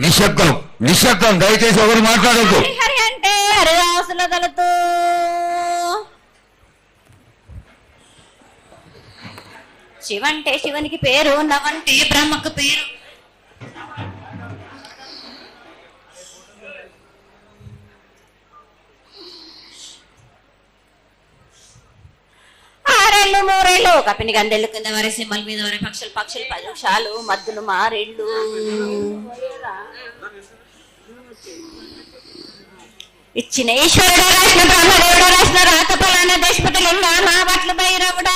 నిశ్శబ్దం నిశ్శబ్దం, దయచేసి ఎవరు మాట్లాడద్దు. హరి అంటే హరిదాసుల దళితూ శివంటే శివునికి పేరు, నవంటే బ్రహ్మకు పేరు. ఆరేళ్ళు మూరేళ్ళు కపిని గందెళ్ళు కింద వరే సింహల మీద వరే పక్షులు పక్షులు పలుషాలు మద్దులు మారేళ్ళు ఇచ్చిన ఈశ్వరుడు రాసిన బ్రహ్మదేవుడు రాసిన రాత పలాన దేశపతి లింగా మా బట్లు భైరవుడా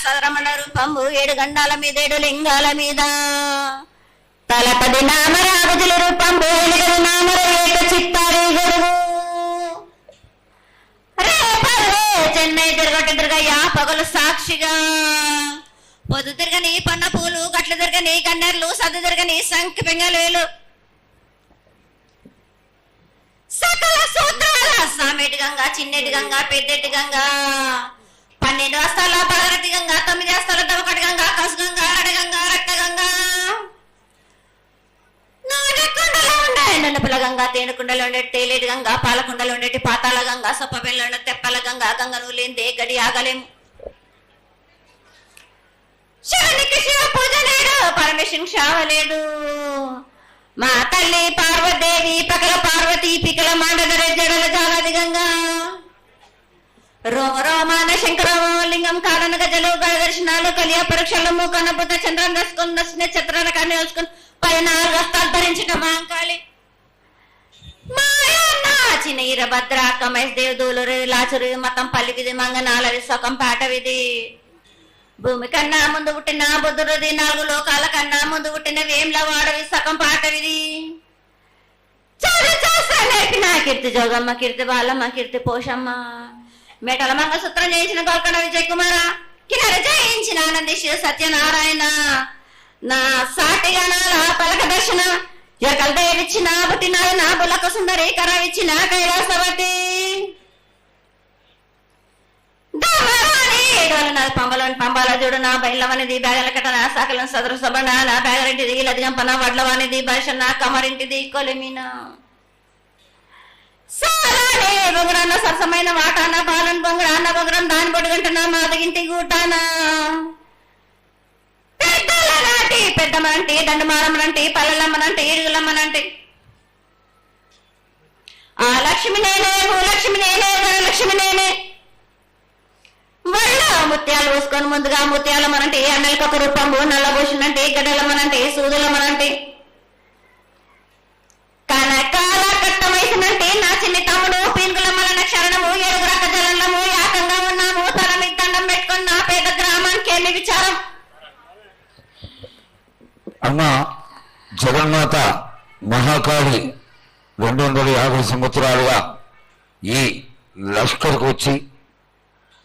సదరమణ రూపంబు 7 గండాల మీద 7 లింగాల మీద తలపది నామరాగుజుల రూపంబు 8 నామర ఏక చిత్తారి గురువు రేపల్లే చెన్నై తిరగటి తిరగయ్యా పగలు సాక్షిగా పొద్దు తిరగని పన్న పూలు గట్లు తిరగని గన్నెర్లు సద్దు తిరగని సంఖ్య పెంగలేలు సకల సూత్రాల సామెటి గంగా చిన్నెటి గంగా పెద్దెటి గంగా 12 హస్తాల పగరటి గంగా 9 హస్తాల దవకటి గంగా కసు గంగా అడగంగా రక్త గంగా నాడకుండలో ఉండే నన్నపల గంగా తేనుకుండలో ఉండే తేలేటి గంగా పాలకుండలో ఉండేటి పాతాల గంగా సొప్పబెల్లో ఉండే తెప్పల గంగా గంగను లేందే గడి ఆగలేము శివునికి శివ పూజ లేడు పరమేశ్వరుని క్షావలేడు మా తల్లి పార్వదేవి పకల పార్వతి పికల మాండదర జడల జాలది గంగా రోమ రోమాన శంకరమో లింగం కాడన గజలు దర్శనాలు కలియ పరీక్షలు మూకన బుద్ధ చంద్రం దర్శకుని దర్శన చిత్రాల కానీ వేసుకుని 14 హస్తాలు ధరించిన మాంకాళి చిన్న ఈరభద్ర కమేష్ దేవదూలు లాచురు మతం పల్లివిది మంగనాలది సొకం పాటవిది భూమి కన్నా ముందు పుట్టిన బుద్ధుడిది 4 లోకాల కన్నా ముందు పుట్టిన వేమ్ల వాడవి సగం పాటవిది నేర్పిన కీర్తి జోగమ్మ కీర్తి బాలమ్మ కీర్తి పోషమ్మ మేటల మంగళసూత్రం చేయించిన గోల్కొండ విజయ్ కుమార కిన్నెర జయించిన ఆనందిష్ సత్యనారాయణ నా సాటి గణాల పలక దర్శన ఎకల దేవిచ్చిన పుట్టినాడు నా బులక సుందరి కర ఇచ్చిన కైలాసవతి పంబలోని పంబాల చూడు నా బయలవనిది బ్యాగల కట్ట నా సాకలను సదరు సబన నా బ్యాగరింటిది లదిగంపన వడ్లవానిది భాష నా కమరింటిది కొలిమిన సారానే బొంగరాన్న సరసమైన వాటాన బాలన్ బొంగరాన్న బొంగరం దాని బొడుగంటనా మాదగింటి గూటానా పెద్దలనాటి పెద్దమనంటి దండమారమ్మనంటి పల్లెలమ్మనంటి ఈడుగులమ్మనంటి ఆ లక్ష్మి నేనే భూలక్ష్మి నేనే ధనలక్ష్మి నేనే వల్ల ముత్యాలు పోసుకొని ముందుగా ముత్యాలమ్మనంటే అన్నలకి ఒక రూపంబు నల్లబోషునంటే గడ్డలమ్మనంటే సూదులమ్మనంటే కనకాల కట్టమైసినంటే నా చిన్ని తమ్ముడు పీనుగులమ్మలన్న క్షరణము 7 రక జలము యాకంగా ఉన్నాము తల మీద దండం పెట్టుకుని నా పేద గ్రామానికి ఏమి విచారం. అమ్మ జగన్మాత మహాకాళి 250 సంవత్సరాలుగా ఈ లష్కర్కు వచ్చి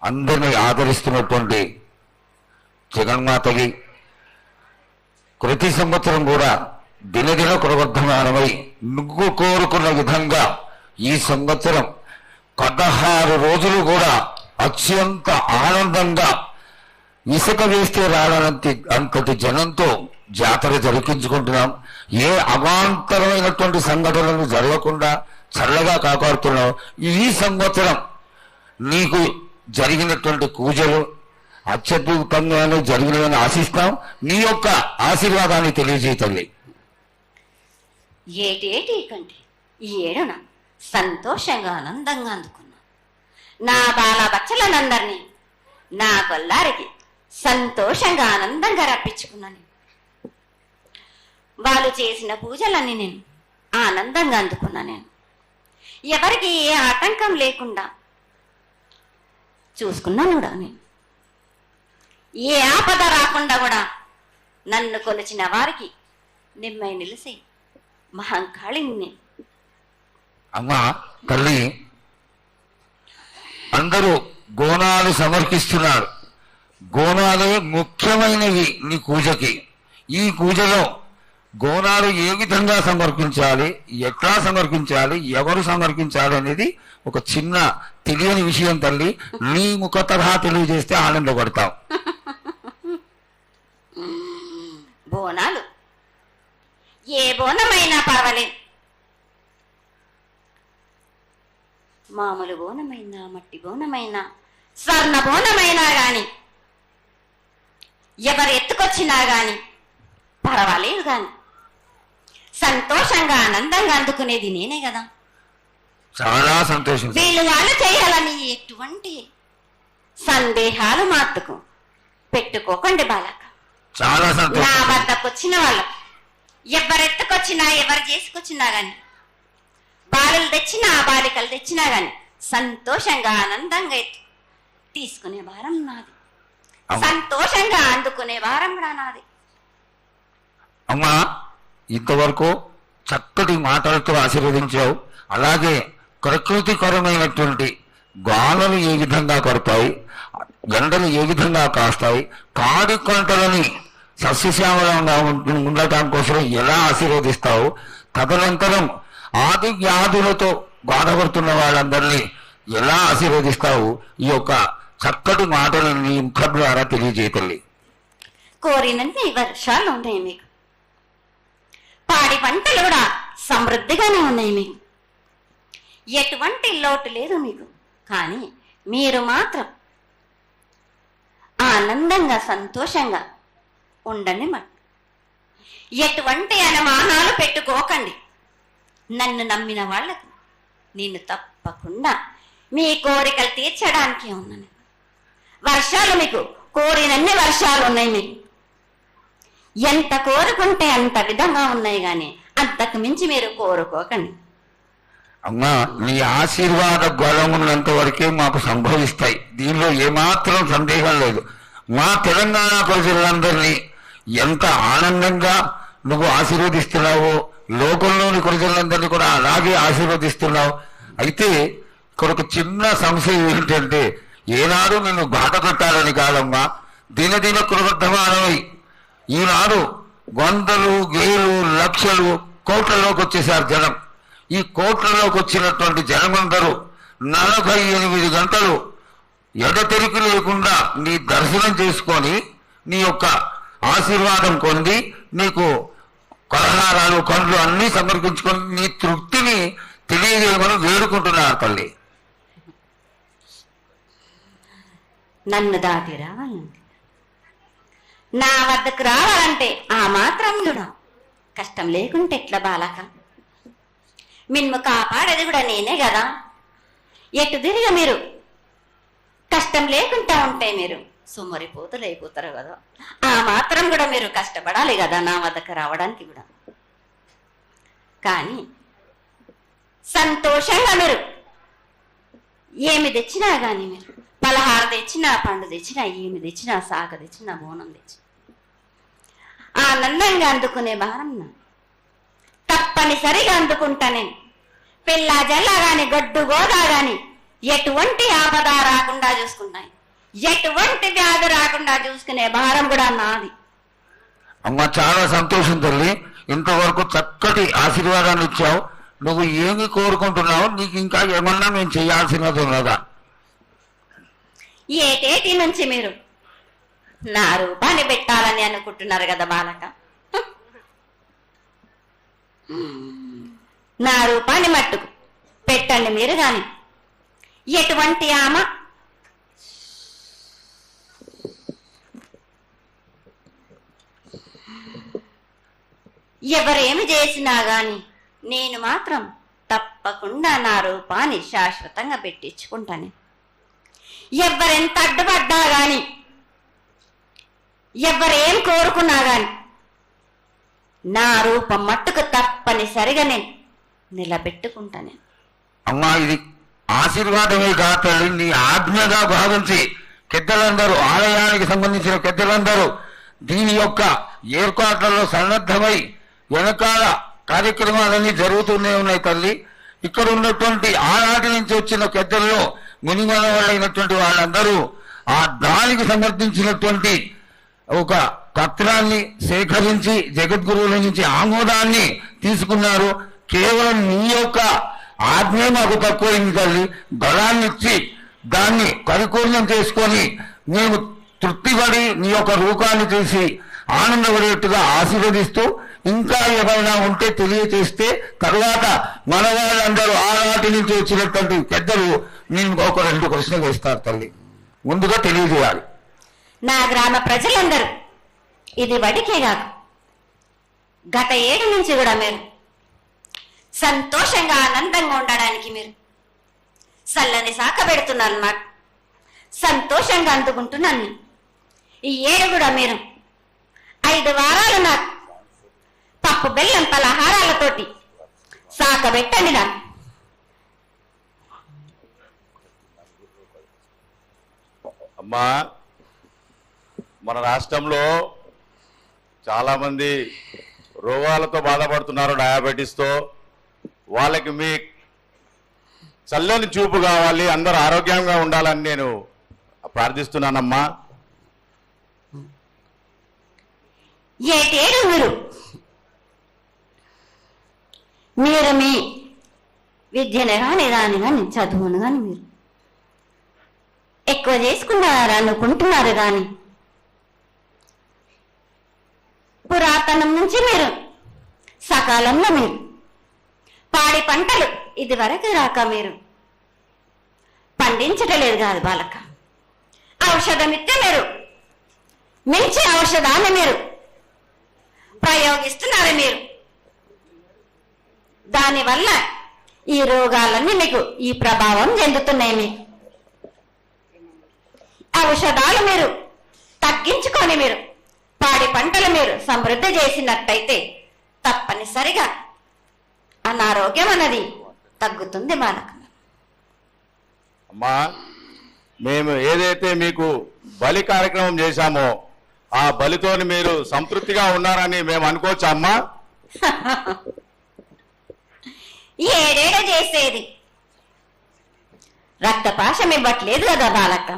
అందరినీ ఆదరిస్తున్నటువంటి జగన్మాతకి ప్రతి సంవత్సరం కూడా దినదిన ప్రవర్ధమానమై నువ్వు కోరుకున్న విధంగా ఈ సంవత్సరం 16 రోజులు కూడా అత్యంత ఆనందంగా ఇసుక వేస్తే అంతటి జనంతో జాతర జరిపించుకుంటున్నాం. ఏ అవాంతరమైనటువంటి సంఘటనలు జరగకుండా చల్లగా కాపాడుతున్నాం. ఈ సంవత్సరం నీకు జరిగినటువంటి పూజలు అత్యద్భుతంగానే జరిగినదని ఆశిస్తాం. నీ యొక్క ఆశీర్వాదాన్ని తెలియజేయతల్లి. ఏటి కంటే ఈ ఏడున సంతోషంగా ఆనందంగా అందుకున్నా నా బాల బచ్చలనందరినీ నా కొల్లారికి సంతోషంగా ఆనందంగా రప్పించుకున్నాను. వాళ్ళు చేసిన పూజలన్నీ నేను ఆనందంగా అందుకున్నా. నేను ఎవరికి ఏ ఆటంకం లేకుండా చూసుకున్నాను కూడా. నేను ఏ ఆపద రాకుండా కూడా నన్ను కొలిచిన వారికి నిమ్మై నిలిసి మహంకాళిని. అమ్మా తల్లి, అందరూ గోనాలు సమర్పిస్తున్నారు. గోనాలు ముఖ్యమైనవి నీ పూజకి. ఈ పూజలో గోనాలు ఏ విధంగా సమర్పించాలి, ఎట్లా సమర్పించాలి, ఎవరు సమర్పించాలి అనేది ఒక చిన్న తెలియని విషయం తల్లి, నీ ముఖ తరహా తెలియజేస్తే ఆనందపడతాం. బోనాలు ఏ బోనమైనా పర్వాలేదు, మామూలు బోనమైనా మట్టి బోనమైనా స్వర్ణ బోనమైనా గాని ఎవరు ఎత్తుకొచ్చినా గాని పర్వాలేదు, గాని సంతోషంగా ఆనందంగా అందుకునేది నేనే కదా. చాలా సంతోషం. వీళ్ళు వాళ్ళు చేయాలని ఎటువంటి సందేహాలు మాత్రకు పెట్టుకోకండి బాలక. చాలా సంతోషం. నా వద్దకు వచ్చిన వాళ్ళు ఎవరెత్తుకొచ్చినా ఎవరు చేసుకొచ్చినా గాని, బాలులు తెచ్చినా బాలికలు తెచ్చినా గాని సంతోషంగా ఆనందంగా తీసుకునే భారం నాది, సంతోషంగా అందుకునే భారం కూడా నాది. అమ్మా, ఇంతవరకు చక్కటి మాటలతో ఆశీర్వదించావు. అలాగే ప్రకృతికరమైనటువంటి గాలులు ఏ విధంగా కొడతాయి, ఎండలు ఏ విధంగా కాస్తాయి, కాడి కొంటలని సస్యశ్యామలంగా ఉండటం కోసం ఎలా ఆశీర్వదిస్తావు, తదనంతరం ఆది వ్యాధులతో బాధపడుతున్న వాళ్ళందరినీ ఎలా ఆశీర్వదిస్తావు, ఈ యొక్క చక్కటి మాటలను నీ ముఖం ద్వారా తెలియజేయతల్లి. కోరినన్ని వర్షాలు ఉన్నాయి మీకు, పాడి పంటలు కూడా సమృద్ధిగానే ఉన్నాయి మీకు, ఎటువంటి లోటు లేదు మీకు. కానీ మీరు మాత్రం ఆనందంగా సంతోషంగా ఉండండి. ఎటువంటి అనుమానాలు పెట్టుకోకండి. నన్ను నమ్మిన వాళ్లకు నేను తప్పకుండా మీ కోరికలు తీర్చడానికి ఉన్నాను. వర్షాలు మీకు కోరినన్ని వర్షాలు ఉన్నాయి మీకు, ఎంత కోరుకుంటే అంత విధంగా ఉన్నాయి, కానీ అంతకు మించి మీరు కోరుకోకండి. అమ్మా, నీ ఆశీర్వాద గొలం ఉన్నంత వరకే మాకు సంభవిస్తాయి, దీనిలో ఏమాత్రం సందేహం లేదు. మా తెలంగాణ ప్రజలందరినీ ఎంత ఆనందంగా నువ్వు ఆశీర్వదిస్తున్నావో లోకంలోని ప్రజలందరినీ కూడా అలాగే ఆశీర్వదిస్తున్నావు. అయితే ఇక్కడ ఒక చిన్న సంశయం ఏంటంటే, ఏనాడు నిన్ను బాధ పెట్టాలని కాదమ్మా, దినదిన కృతమానమై ఈనాడు వందలు వేలు లక్షలు కోట్లలోకి వచ్చేసారు జనం. ఈ కోట్లలోకి వచ్చినటువంటి జనమందరూ 48 గంటలు ఎడతెరికి లేకుండా నీ దర్శనం చేసుకొని నీ యొక్క ఆశీర్వాదం పొంది నీకు పలహారాలు పండ్లు అన్నీ సమర్పించుకొని నీ తృప్తిని తెలియజేయమని వేడుకుంటున్నారు తల్లి. నన్ను దాటి రావాలంటే, నా వద్దకు రావాలంటే ఆ మాత్రం కూడా కష్టం లేకుంటే ఎట్లా బాలక? మిన్ను కాపాడేది కూడా నేనే కదా. ఎటు తిరిగి మీరు కష్టం లేకుండా ఉంటే మీరు సొమ్మరిపోతులు అయిపోతారు కదా. ఆ మాత్రం కూడా మీరు కష్టపడాలి కదా నా వద్దకు రావడానికి కూడా. కానీ సంతోషంగా మీరు ఏమి తెచ్చినా కానీ, మీరు పలహారం తెచ్చినా, పండు తెచ్చినా, ఏమి తెచ్చినా, సాగ తెచ్చినా, బోనం తెచ్చినా ఆనందంగా అందుకునే భారం తప్పనిసరిగా అందుకుంటా నేను. పిల్ల జల్లా గాని గొడ్డు గోదా గాని ఎటువంటి ఆపద రాకుండా చూసుకుంటాయి, ఎటువంటి వ్యాధి రాకుండా చూసుకునే భారం కూడా నాది. అమ్మ, చాలా సంతోషం తల్లి. ఇంతవరకు చక్కటి ఆశీర్వాదాన్ని ఇచ్చావు. నువ్వు ఏమి కోరుకుంటున్నావు? నీకు ఇంకా ఏమన్నా మేము చేయాల్సినది ఉన్నదా? ఏటేటి నుంచి మీరు నా రూపాన్ని పెట్టాలని అనుకుంటున్నారు కదా బాలక. నా రూపాన్ని మట్టుకు పెట్టండి మీరు. గాని ఎటువంటి ఆమ ఎవరేమి చేసినా గాని నేను మాత్రం తప్పకుండా నా రూపాన్ని శాశ్వతంగా పెట్టించుకుంటాను. ఎవరెంత అడ్డుపడ్డా గాని, ఎవరేం కోరుకున్నా గాని నా రూపం మట్టుకు తప్పనిసరిగా నేను నిలబెట్టుకుంటాను. అమ్మా, ఇది ఆశీర్వాదమే కాదు, నీ ఆజ్ఞగా భావించి పెద్దలందరూ, ఆలయానికి సంబంధించిన పెద్దలందరూ దీని యొక్క ఏర్పాట్లలో సన్నద్ధమై వెనకాల కార్యక్రమాలన్నీ జరుగుతూనే ఉన్నాయి తల్లి. ఇక్కడ ఉన్నటువంటి ఆనాటి నుంచి వచ్చిన పెద్దల్లో మునిమన వాళ్ళైనటువంటి వాళ్ళందరూ ఆ దానికి సమర్పించినటువంటి ఒక పత్రాన్ని సేకరించి జగద్గురువుల నుంచి ఆమోదాన్ని తీసుకున్నారు. కేవలం నీ యొక్క ఆజ్ఞే మాకు తక్కువైంది తల్లి. బలాన్ని ఇచ్చి దాన్ని పరిపూర్ణం చేసుకొని మేము తృప్తిపడి నీ యొక్క రూపాన్ని చూసి ఆనందపడేట్టుగా ఆశీర్వదిస్తూ ఇంకా ఏమైనా ఉంటే తెలియచేస్తే తర్వాత మన వాళ్ళందరూ ఆనాటి నుంచి వచ్చినటువంటి పెద్దలు నేను ఒక 2 ప్రశ్నలు వేస్తారు తల్లి. ముందుగా తెలియజేయాలి. నా గ్రామ ప్రజలందరూ ఇది వడికే కాదు, గత 7 నుంచి కూడా మీరు సంతోషంగా ఆనందంగా ఉండడానికి మీరు చల్లని శాఖ పెడుతున్నారు. నాకు సంతోషంగా అందుకుంటున్నాను. ఈ 7 కూడా మీరు 5 వారాలు నాకు పప్పు బెల్లం పలహారాలతోటి శాఖ పెట్టండి. నాకు అమ్మా, మన రాష్ట్రంలో చాలామంది రోగాలతో బాధపడుతున్నారు, డయాబెటీస్తో. వాళ్ళకి మీ చల్లని చూపు కావాలి, అందరూ ఆరోగ్యంగా ఉండాలని నేను ప్రార్థిస్తున్నానమ్మా. 7 మీరు మీ విద్యను కానీ దాని కానీ చదువును కానీ మీరు ఎక్కువ చేసుకున్నారు అనుకుంటున్నారు. కానీ పురాతనం నుంచి మీరు సకాలంలో మీరు పాడి పంటలు ఇది వరకు రాక మీరు పండించటలేదు కాదు బాలక. ఔషధం ఇస్తే మీరు మించి ఔషధాన్ని మీరు ప్రయోగిస్తున్నారు. మీరు దానివల్ల ఈ రోగాలన్నీ మీకు ఈ ప్రభావం చెందుతున్నాయి. మీకు ఔషధాలు మీరు తగ్గించుకొని మీరు పాడి పంటలు మీరు సమృద్ధి చేసినట్టయితే తప్పనిసరిగా అనారోగ్యం అన్నది తగ్గుతుంది బాలక. అమ్మా, మేము ఏదైతే మీకు బలి కార్యక్రమం చేశామో ఆ బలితోని మీరు సంతృప్తిగా ఉన్నారని మేము అనుకోవచ్చా అమ్మా? 7 చేసేది రక్తపాశం ఇవ్వట్లేదు కదా బాలక.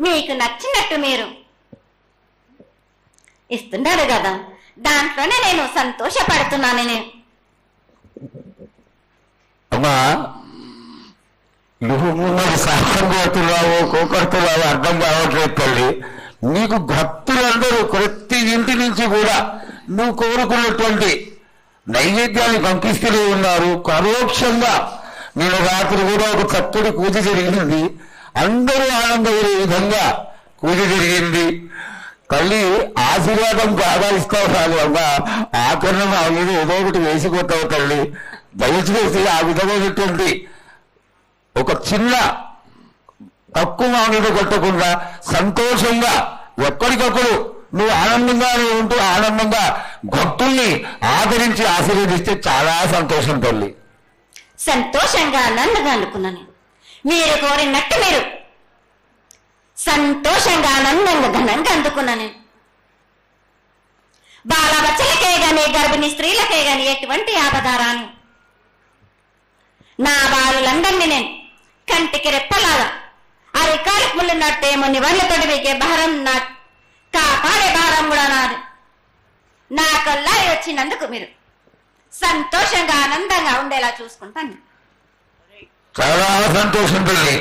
మీకు నచ్చినట్టు మీరు ఇస్తున్నారు కదా, దాంట్లోనే నేను సంతోషపడుతున్నాను. నేను అమ్మా, నువ్వు మరి శాస్త్రం కోరుతున్నావు కోకడుతున్నావు అర్థం కావట్లేదు తల్లి. నీకు భక్తులందరూ ప్రతి ఇంటి నుంచి కూడా నువ్వు కోరుకున్నటువంటి నైవేద్యాన్ని పంపిస్తూనే ఉన్నారు. పరోక్షంగా నేను రాత్రి కూడా ఒక చక్కటి పూజ జరిగింది. అందరూ ఆనందపడే విధంగా పూజ జరిగింది. తల్లి ఆశీర్వాదం బాగా ఇస్తావు కాదు అమ్మా, ఆకరణ మా మీద ఏదో ఒకటి వేసిపోతావు తల్లి. దయచేసి ఆ విధమైనటువంటి ఒక చిన్న తక్కువ మా మీద కొట్టకుండా సంతోషంగా ఎప్పటికప్పుడు నువ్వు ఆనందంగా ఉంటూ ఆనందంగా భక్తుల్ని ఆదరించి ఆశీర్వదిస్తే చాలా సంతోషం తల్లి. సంతోషంగా ఆనందంగా అనుకున్నాను. మీరు కోరినట్టు మీరు సంతోషంగా ఆనందంగా ఘనంగా అందుకున్నాను. బాలబచ్చలకే గాని గర్భిణీ స్త్రీలకే గాని ఎటువంటి ఆపదారాను నా బాలులందరినీ నేను కంటికి రెప్పలాగా అరికాలకు ముళ్ళున్నట్టేమో నివాళులతోటి వీకే భారం నా కాపాడే భారం కూడా నాది. నా కల్లా వచ్చినందుకు మీరు సంతోషంగా ఆనందంగా ఉండేలా చూసుకుంటాను. చాలా సంతోషం తల్లి.